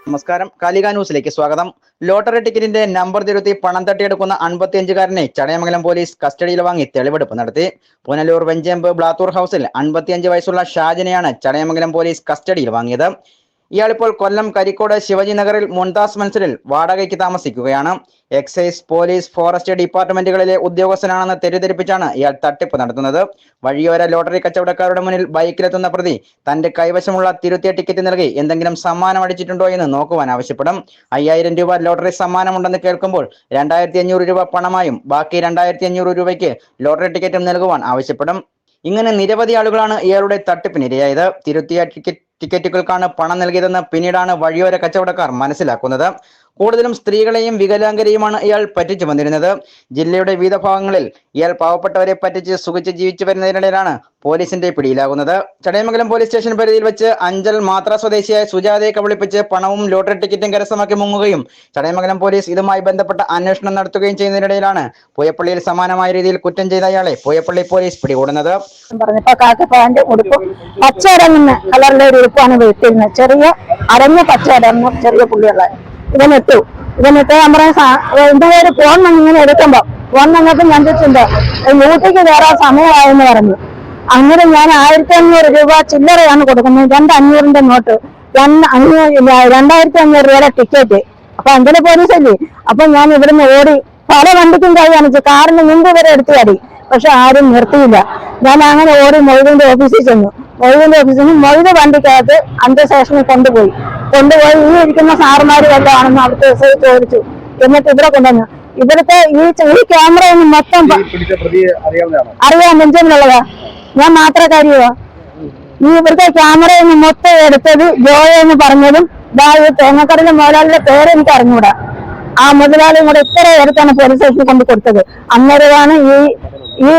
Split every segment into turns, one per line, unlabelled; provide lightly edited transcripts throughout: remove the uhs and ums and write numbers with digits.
നമസ്കാരം. കാലിക ന്യൂസിലേക്ക് സ്വാഗതം. ലോട്ടറി ടിക്കറ്റിന്റെ നമ്പർ തിരുത്തി പണം തട്ടിയെടുക്കുന്ന 55-കാരനെ ചടയമംഗലം പോലീസ് കസ്റ്റഡിയിൽ വാങ്ങി തെളിവെടുപ്പ് നടത്തി. പുനലൂർ വെഞ്ചേമ്പ് ബ്ലാത്തൂർ ഹൌസിൽ 55 വയസ്സുള്ള ഷാജിനെയാണ് ചടയമംഗലം പോലീസ് കസ്റ്റഡിയിൽ വാങ്ങിയത്. ഇയാളിപ്പോൾ കൊല്ലം കരിക്കോട് ശിവജി നഗറിൽ മുംതാസ് മൻസിലിൽ വാടകയ്ക്ക് താമസിക്കുകയാണ്. എക്സൈസ്, പോലീസ്, ഫോറസ്റ്റ് ഡിപ്പാർട്ട്മെന്റുകളിലെ ഉദ്യോഗസ്ഥനാണെന്ന് തെറ്റിദ്ധരിപ്പിച്ചാണ് ഇയാൾ തട്ടിപ്പ് നടത്തുന്നത്. വഴിയോര ലോട്ടറി കച്ചവടക്കാരുടെ മുന്നിൽ ബൈക്കിലെത്തുന്ന പ്രതി തന്റെ കൈവശമുള്ള തിരുത്തിയ ടിക്കറ്റ് നൽകി എന്തെങ്കിലും സമ്മാനം അടിച്ചിട്ടുണ്ടോ എന്ന് നോക്കുവാൻ ആവശ്യപ്പെടും. 5000 രൂപ ലോട്ടറി സമ്മാനമുണ്ടെന്ന് കേൾക്കുമ്പോൾ 2500 രൂപ പണമായും ബാക്കി 2500 രൂപയ്ക്ക് ലോട്ടറി ടിക്കറ്റും നൽകുവാൻ ആവശ്യപ്പെടും. ഇങ്ങനെ നിരവധി ആളുകളാണ് ഇയാളുടെ തട്ടിപ്പിനിരയായത്. തിരുത്തിയ ടിക്കറ്റുകൾക്കാണ് പണം നൽകിയതെന്ന് പിന്നീടാണ് വഴിയോര കച്ചവടക്കാർ മനസ്സിലാക്കുന്നത്. കൂടുതലും സ്ത്രീകളെയും വികലാംഗരെയുമാണ് ഇയാൾ പറ്റിച്ചു വന്നിരുന്നത്. ജില്ലയുടെ വിവിധ ഭാഗങ്ങളിൽ ഇയാൾ പാവപ്പെട്ടവരെ പറ്റിച്ച് സുഖിച്ച് ജീവിച്ചു വരുന്നതിനിടയിലാണ് പോലീസിന്റെ പിടിയിലാകുന്നത്. ചടയമംഗലം പോലീസ് സ്റ്റേഷൻ പരിധിയിൽ വെച്ച് അഞ്ചൽ മാത്ര സ്വദേശിയായ സുജാതയെ കബളിപ്പിച്ച് പണവും ലോട്ടറി ടിക്കറ്റും കരസ്ഥമാക്കി മുങ്ങുകയും ചടയമംഗലം പോലീസ് ഇതുമായി ബന്ധപ്പെട്ട അന്വേഷണം നടത്തുകയും ചെയ്യുന്നതിനിടയിലാണ് പൂയപ്പള്ളിയിൽ സമാനമായ രീതിയിൽ കുറ്റം ചെയ്ത ഇയാളെ പൂയപ്പള്ളി പോലീസ് പിടികൂടുന്നത്.
ഉടുപ്പാണ് വീട്ടിരുന്നത്. ചെറിയ അരഞ്ഞ പച്ച അടർന്ന ചെറിയ പുള്ളിയുള്ള ഇവനിട്ടു ഞാൻ പറയാം എന്റെ ഒരു ഫോൺ ഇങ്ങനെ എടുക്കുമ്പോ ഫോൺ വന്നപ്പോ ഞാൻ ചോദിച്ചിട്ടുണ്ട് ഊട്ടിക്ക് കയറാൻ സമയമായെന്ന് പറഞ്ഞു. അങ്ങനെ ഞാൻ 1500 രൂപ ചില്ലറയാണ് കൊടുക്കുന്നത്. 2500 നോട്ട്, 2500 രൂപയുടെ ടിക്കറ്റ്. അപ്പൊ അഞ്ചല പോലീസല്ലേ. അപ്പൊ ഞാൻ ഇവിടുന്ന് ഓടി പല വണ്ടിക്കും കൈ കാണിച്ചു. കാറിന് മുമ്പ് വരെ എടുത്തു ചാടി. പക്ഷെ ആരും നിർത്തിയില്ല. ഞാൻ അങ്ങനെ ഓടി മൊയ്തിന്റെ ഓഫീസിൽ ചെന്നു. മൊയ്ത് വണ്ടിക്കകത്ത് അഞ്ച് സ്റ്റേഷനിൽ കൊണ്ടുപോയി ഈ ഇരിക്കുന്ന സാറുമാര് വല്ലതാണെന്ന് അവിടുത്തെ ചോദിച്ചു. എന്നിട്ട് ഇവിടെ കൊണ്ടുവന്നു. ഇവിടുത്തെ ഈ ക്യാമറയൊന്നും മൊത്തം അറിയാം. നെഞ്ചിലുള്ളതാ. ഞാൻ മാത്രക്കാരിയോ. ഇവിടുത്തെ ക്യാമറയൊന്നും മൊത്തം എടുത്തത് ജോയ എന്ന് പറഞ്ഞതും ഈ തേങ്ങക്കടയിലെ മുതലാളിയുടെ പേര് എനിക്ക് അറിഞ്ഞൂടാ. ആ മുതലാളിയും കൂടെ ഇത്ര എടുത്താണ് പോലീസ് സ്റ്റേഷനിൽ കൊണ്ട് കൊടുത്തത്. അന്നേരമാണ് ഈ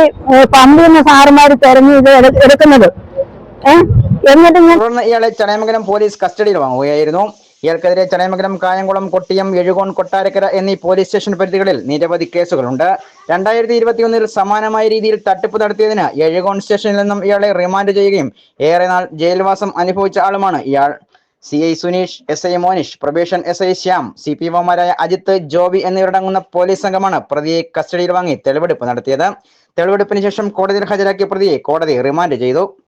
പമ്പിന്ന് സാറുമാര് തെരഞ്ഞു ഇത് എടുക്കുന്നത്.
തുടർന്ന് ഇയാളെ ചടയമംഗലം പോലീസ് കസ്റ്റഡിയിൽ വാങ്ങുകയായിരുന്നു. ഇയാൾക്കെതിരെ ചടയമംഗലം, കായംകുളം, കൊട്ടിയം, എഴുകോൺ, കൊട്ടാരക്കര എന്നീ പോലീസ് സ്റ്റേഷൻ പരിധികളിൽ നിരവധി കേസുകളുണ്ട്. 2021 സമാനമായ രീതിയിൽ തട്ടിപ്പ് നടത്തിയതിന് എഴുകോൺ സ്റ്റേഷനിൽ നിന്നും ഇയാളെ റിമാൻഡ് ചെയ്യുകയും ഏറെ നാൾ ജയിൽവാസം അനുഭവിച്ച ആളുമാണ് ഇയാൾ. CI Suneesh, SI Monish, probation SI Shyam, CPOമാരായ അജിത്ത്, ജോബി എന്നിവരടങ്ങുന്ന പോലീസ് സംഘമാണ് പ്രതിയെ കസ്റ്റഡിയിൽ വാങ്ങി തെളിവെടുപ്പ് നടത്തിയത്. തെളിവെടുപ്പിന് ശേഷം കോടതിയിൽ ഹാജരാക്കിയ പ്രതിയെ കോടതി റിമാൻഡ് ചെയ്തു.